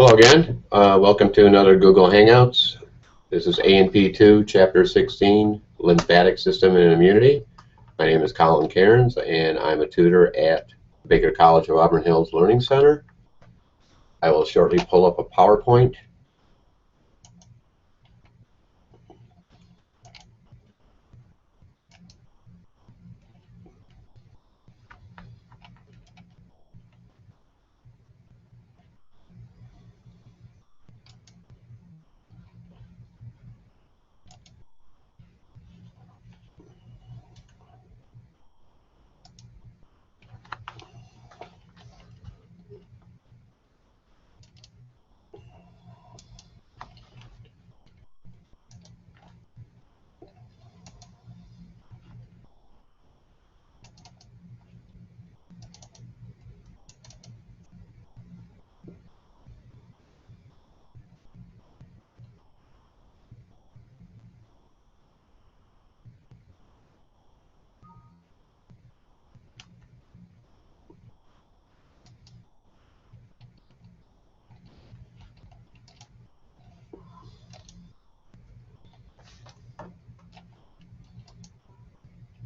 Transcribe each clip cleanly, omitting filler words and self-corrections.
Hello again. Welcome to another Google Hangouts. This is A&P2, Chapter 16, Lymphatic System and Immunity. My name is Colin Cairns, and I'm a tutor at Baker College of Auburn Hills Learning Center. I will shortly pull up a PowerPoint.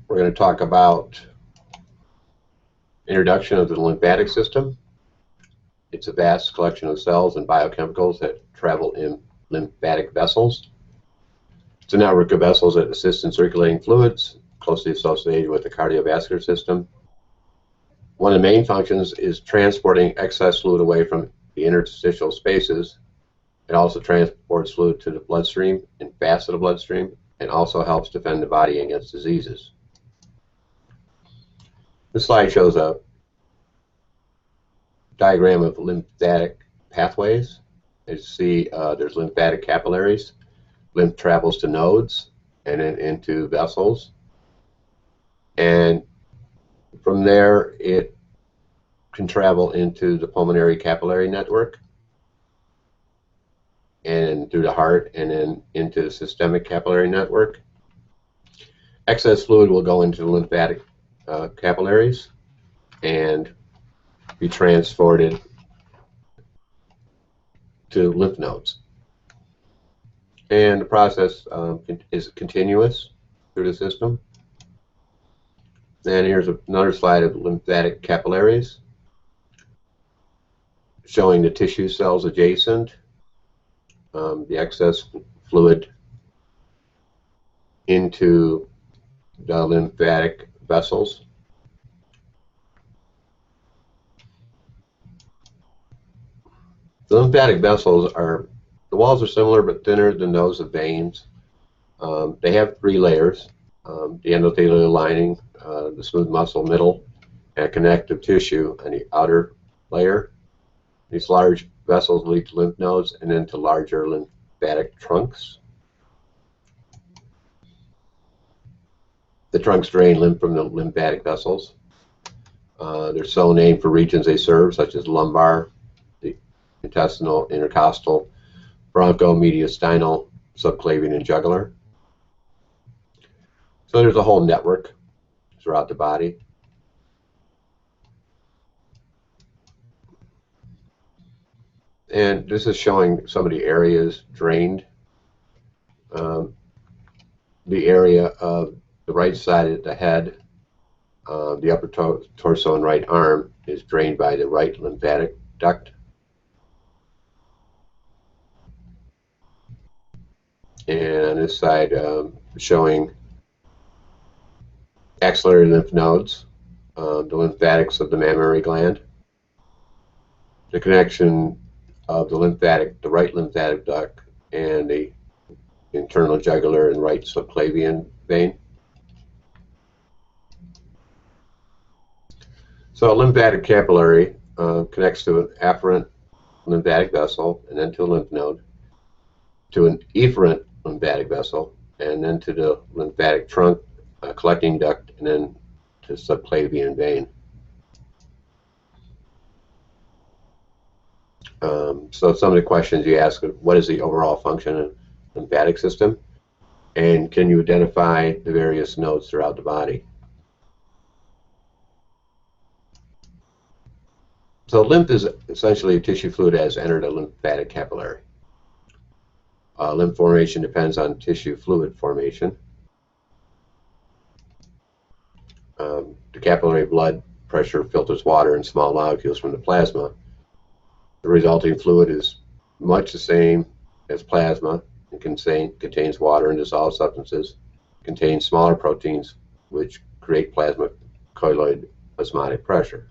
We're going to talk about introduction of the lymphatic system. It's a vast collection of cells and biochemicals that travel in lymphatic vessels. It's a network of vessels that assist in circulating fluids, closely associated with the cardiovascular system. One of the main functions is transporting excess fluid away from the interstitial spaces. It also transports fluid to the bloodstream and fast to the bloodstream, and also helps defend the body against diseases. This slide shows a diagram of lymphatic pathways. As you see, there's lymphatic capillaries. Lymph travels to nodes and then into vessels. And from there, it can travel into the pulmonary capillary network and through the heart and then into the systemic capillary network. Excess fluid will go into the lymphatic capillaries and be transported to lymph nodes. And the process is continuous through the system. And here's another slide of lymphatic capillaries showing the tissue cells adjacent, the excess fluid into the lymphatic vessels. The lymphatic vessels the walls are similar but thinner than those of veins. They have three layers, the endothelial lining, the smooth muscle middle, and connective tissue on the outer layer. These large vessels lead to lymph nodes and then to larger lymphatic trunks. The trunks drain lymph from the lymphatic vessels. They're so named for regions they serve, such as lumbar, the intestinal, intercostal, bronchomediastinal, subclavian, and jugular. So there's a whole network throughout the body. And this is showing some of the areas drained. The area of the right side of the head, the upper torso and right arm is drained by the right lymphatic duct. And on this side, showing axillary lymph nodes, the lymphatics of the mammary gland, the connection of the right lymphatic duct and the internal jugular and right subclavian vein. So a lymphatic capillary connects to an afferent lymphatic vessel and then to a lymph node, to an efferent lymphatic vessel, and then to the lymphatic trunk, collecting duct, and then to subclavian vein. So some of the questions you ask are, what is the overall function of the lymphatic system? And can you identify the various nodes throughout the body? So lymph is essentially a tissue fluid that has entered a lymphatic capillary. Lymph formation depends on tissue fluid formation. The capillary blood pressure filters water and small molecules from the plasma. The resulting fluid is much the same as plasma and contains water and dissolved substances, contains smaller proteins which create plasma colloid osmotic pressure.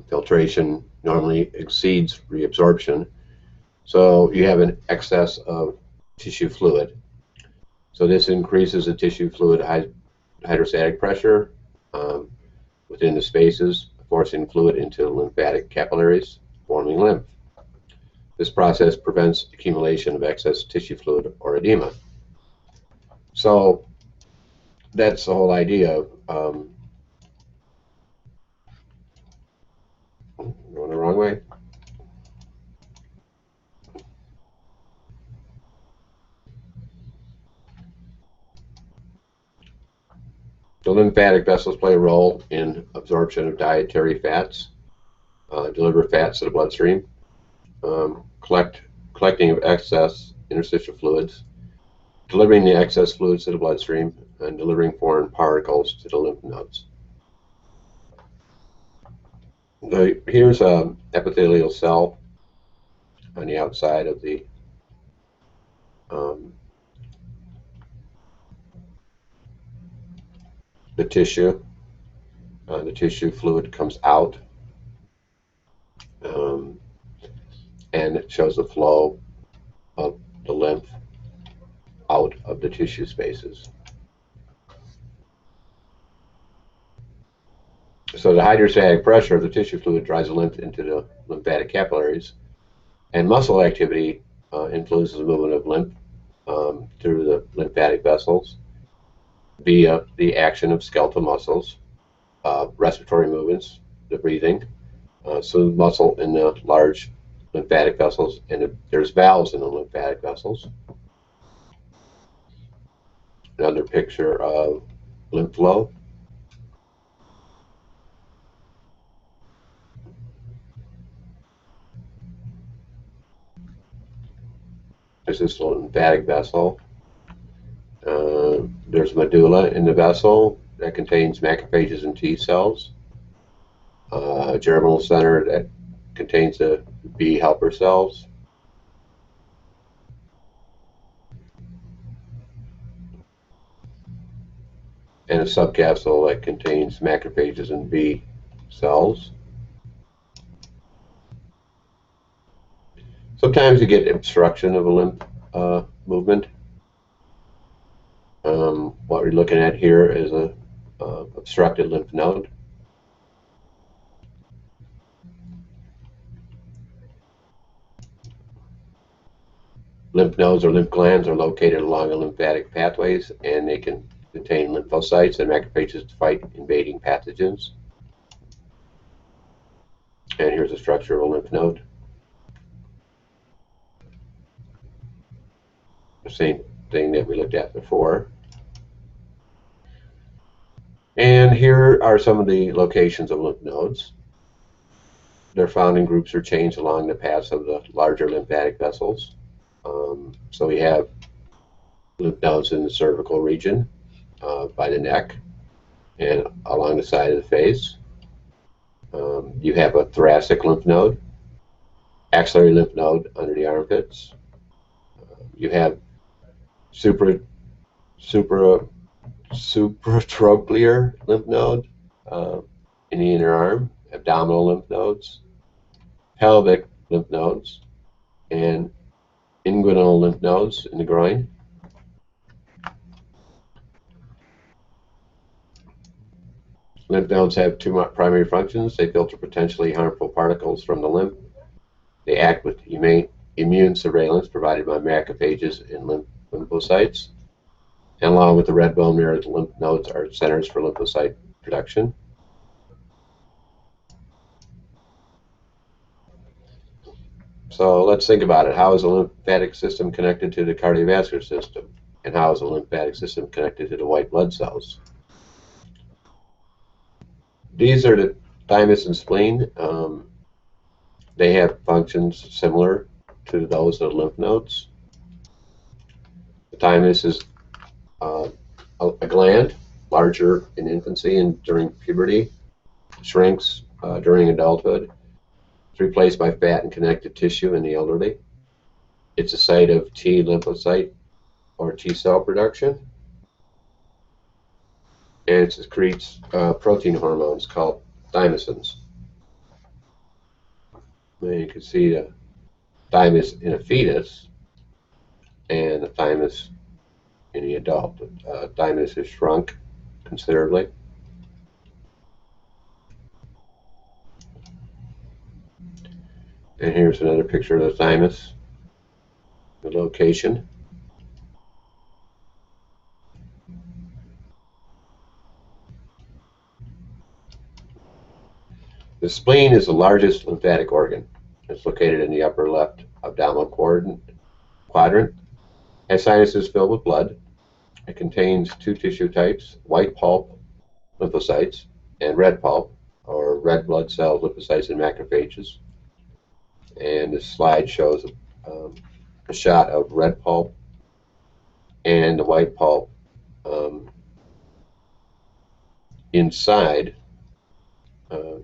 Filtration normally exceeds reabsorption, so you have an excess of tissue fluid. So this increases the tissue fluid hydrostatic pressure within the spaces, forcing fluid into lymphatic capillaries, forming lymph. This process prevents accumulation of excess tissue fluid or edema. So that's the whole idea of going the wrong way. The lymphatic vessels play a role in absorption of dietary fats, deliver fats to the bloodstream, collecting of excess interstitial fluids, delivering the excess fluids to the bloodstream, and delivering foreign particles to the lymph nodes. Here's an epithelial cell on the outside of the tissue. The tissue fluid comes out, and it shows the flow of the lymph out of the tissue spaces. So the hydrostatic pressure of the tissue fluid drives the lymph into the lymphatic capillaries, and muscle activity influences the movement of lymph through the lymphatic vessels via the action of skeletal muscles, respiratory movements, the breathing, smooth muscle in the large lymphatic vessels, and there's valves in the lymphatic vessels. Another picture of lymph flow. There's this lymphatic vessel. There's medulla in the vessel that contains macrophages and T cells. A germinal center that contains the B helper cells. And a subcapsule that contains macrophages and B cells. Sometimes you get obstruction of a lymph movement. What we're looking at here is a obstructed lymph node. Lymph nodes or lymph glands are located along the lymphatic pathways, and they can contain lymphocytes and macrophages to fight invading pathogens. And here's the structure of a lymph node. The same thing that we looked at before. And here are some of the locations of lymph nodes. They're found in groups or chains along the paths of the larger lymphatic vessels. So we have lymph nodes in the cervical region, by the neck, and along the side of the face. You have a thoracic lymph node, axillary lymph node under the armpits. You have supratrochlear lymph node in the inner arm, abdominal lymph nodes, pelvic lymph nodes, and inguinal lymph nodes in the groin. Lymph nodes have two primary functions. They filter potentially harmful particles from the lymph. They act with immune surveillance provided by macrophages and lymphocytes. And along with the red bone marrow, the lymph nodes are centers for lymphocyte production. So let's think about it. How is the lymphatic system connected to the cardiovascular system? And how is the lymphatic system connected to the white blood cells? These are the thymus and spleen. They have functions similar to those of lymph nodes. The thymus is a gland, larger in infancy and during puberty, shrinks during adulthood. It's replaced by fat and connective tissue in the elderly. It's a site of T lymphocyte or T cell production. And it secretes protein hormones called thymosins. And you can see the thymus in a fetus and the thymus in the adult. The thymus is shrunk considerably. And here's another picture of the thymus, the location. The spleen is the largest lymphatic organ. It's located in the upper left abdominal quadrant. Has sinuses filled with blood. It contains two tissue types, white pulp lymphocytes and red pulp, or red blood cells, lymphocytes, and macrophages. And this slide shows a shot of red pulp and the white pulp inside,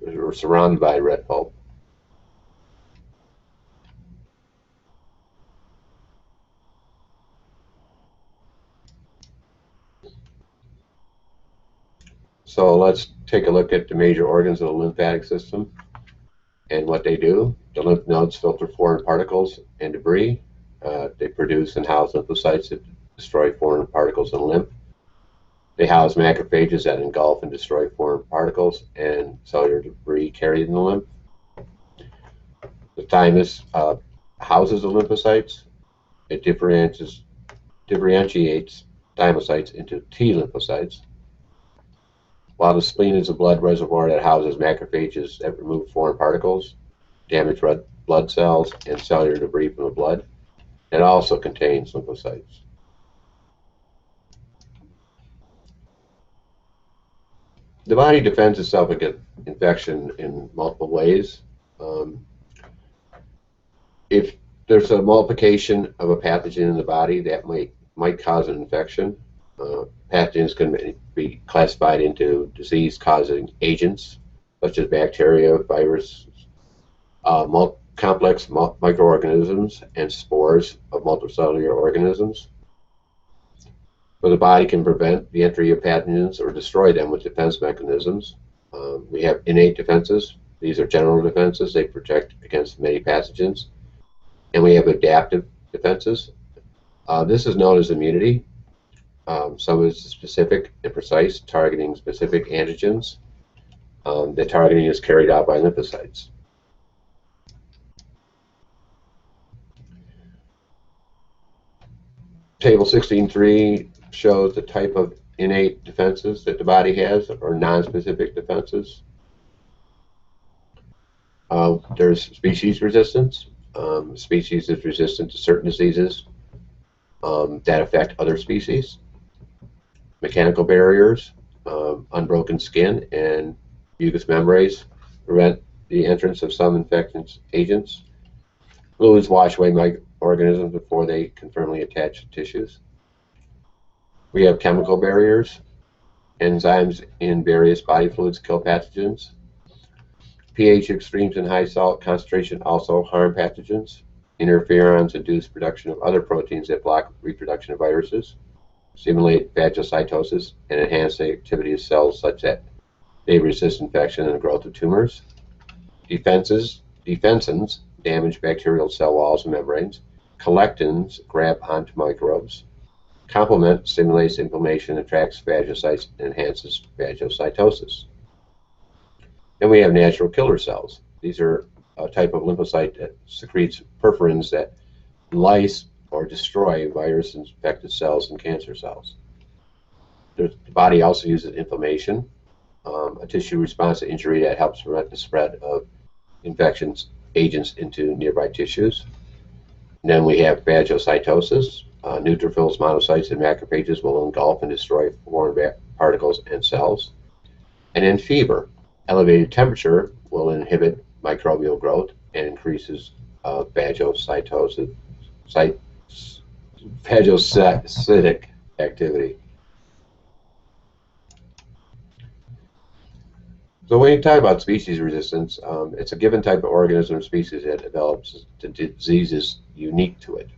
or surrounded by red pulp. So let's take a look at the major organs of the lymphatic system and what they do. The lymph nodes filter foreign particles and debris. They produce and house lymphocytes that destroy foreign particles in lymph. They house macrophages that engulf and destroy foreign particles and cellular debris carried in the lymph. The thymus houses the lymphocytes. It differentiates thymocytes into T lymphocytes, while the spleen is a blood reservoir that houses macrophages that remove foreign particles, damage red blood cells, and cellular debris from the blood. It also contains lymphocytes. The body defends itself against infection in multiple ways. If there's a multiplication of a pathogen in the body, that might cause an infection. Pathogens can be classified into disease-causing agents, such as bacteria, viruses, complex microorganisms, and spores of multicellular organisms. So the body can prevent the entry of pathogens or destroy them with defense mechanisms. We have innate defenses. These are general defenses. They protect against many pathogens. And we have adaptive defenses. This is known as immunity. Some is specific and precise, targeting specific antigens. The targeting is carried out by lymphocytes. Table 16.3 shows the type of innate defenses that the body has, or non-specific defenses. There's species resistance. Species is resistant to certain diseases that affect other species. Mechanical barriers, unbroken skin, and mucous membranes prevent the entrance of some infectious agents. Fluids wash away microorganisms before they can firmly attach to tissues. We have chemical barriers. Enzymes in various body fluids kill pathogens. pH extremes and high salt concentration also harm pathogens. Interferons induce production of other proteins that block reproduction of viruses, stimulate phagocytosis, and enhance the activity of cells such that they resist infection and the growth of tumors. Defensins damage bacterial cell walls and membranes. Collectins grab onto microbes. Complement stimulates inflammation, attracts phagocytes, and enhances phagocytosis. Then we have natural killer cells. These are a type of lymphocyte that secretes perforins that lyse or destroy virus-infected cells and cancer cells. The body also uses inflammation, a tissue response to injury that helps prevent the spread of infections agents into nearby tissues. And then we have phagocytosis. Neutrophils, monocytes, and macrophages will engulf and destroy foreign particles and cells. And then fever. Elevated temperature will inhibit microbial growth and increases phagocytosis, phagocytic activity. So when you talk about species resistance, it's a given type of organism or species that develops the diseases unique to it.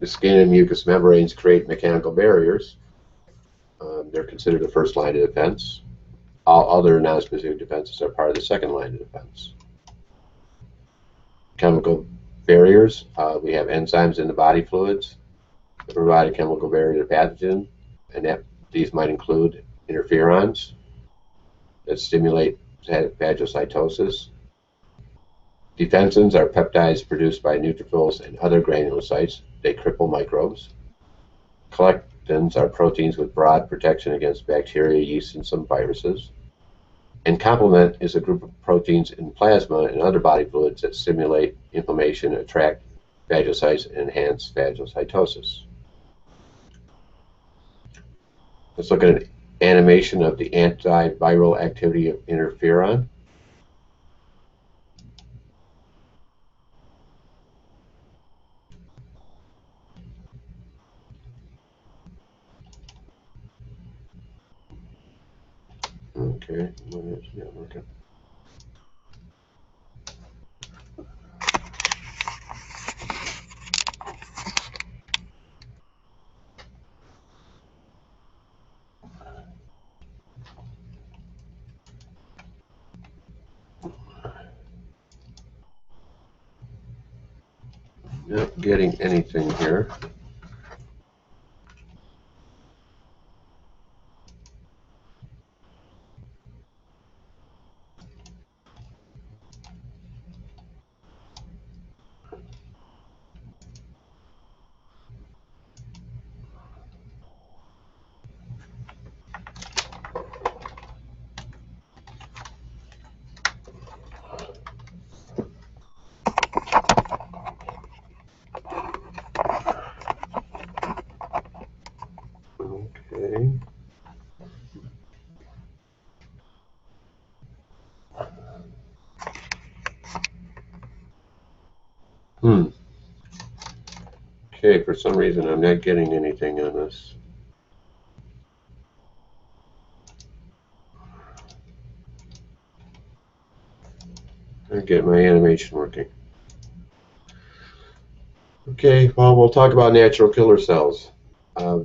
The skin and mucous membranes create mechanical barriers. They're considered the first line of defense. All other nonspecific defenses are part of the second line of defense. Chemical barriers, we have enzymes in the body fluids that provide a chemical barrier to pathogen, and these might include interferons that stimulate phagocytosis. Defensins are peptides produced by neutrophils and other granulocytes. They cripple microbes. Collectins are proteins with broad protection against bacteria, yeast, and some viruses. And complement is a group of proteins in plasma and other body fluids that stimulate inflammation, attract phagocytes, and enhance phagocytosis. Let's look at an animation of the antiviral activity of interferon. Okay, yeah, working. Not getting anything here. Okay. Okay, for some reason I'm not getting anything on this. I get my animation working. Okay, well, we'll talk about natural killer cells.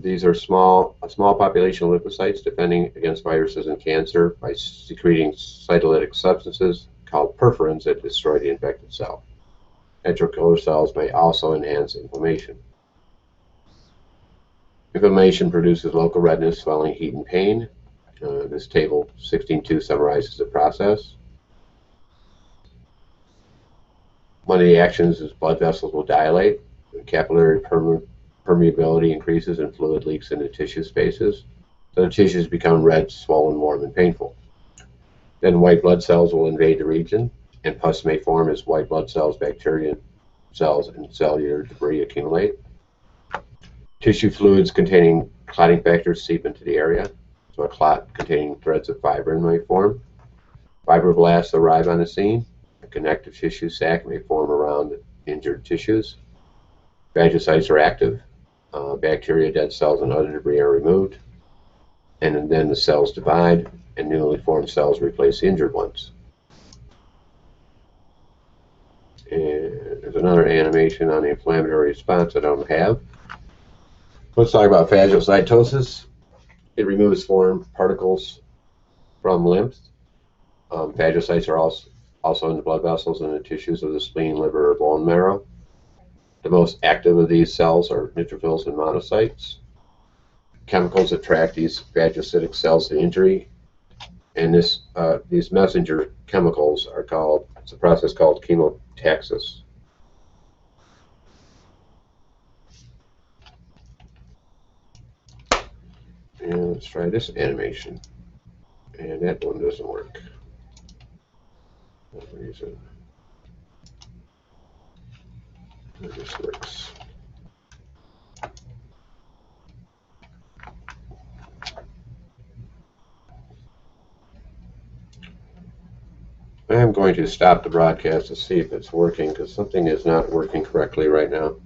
These are a small population of lymphocytes defending against viruses and cancer by secreting cytolytic substances called perforins that destroy the infected cell. Natural killer cells may also enhance inflammation. Inflammation produces local redness, swelling, heat, and pain. This table 16.2 summarizes the process. One of the actions is blood vessels will dilate, capillary permeability increases, and fluid leaks into tissue spaces. So the tissues become red, swollen, warm, and painful. Then white blood cells will invade the region, and pus may form as white blood cells, bacteria cells, and cellular debris accumulate. Tissue fluids containing clotting factors seep into the area, so a clot containing threads of fibrin may form. Fibroblasts arrive on the scene. A connective tissue sac may form around injured tissues. Phagocytes are active. Bacteria, dead cells, and other debris are removed. And then the cells divide, and newly formed cells replace the injured ones. And there's another animation on the inflammatory response I don't have. Let's talk about phagocytosis. It removes foreign particles from lymph. Phagocytes are also in the blood vessels and the tissues of the spleen, liver, or bone marrow. The most active of these cells are neutrophils and monocytes. Chemicals attract these phagocytic cells to injury, and these messenger chemicals are called, it's a process called chemotaxis. And let's try this animation. And that one doesn't work. For some reason. This works. I'm going to stop the broadcast to see if it's working, because something is not working correctly right now.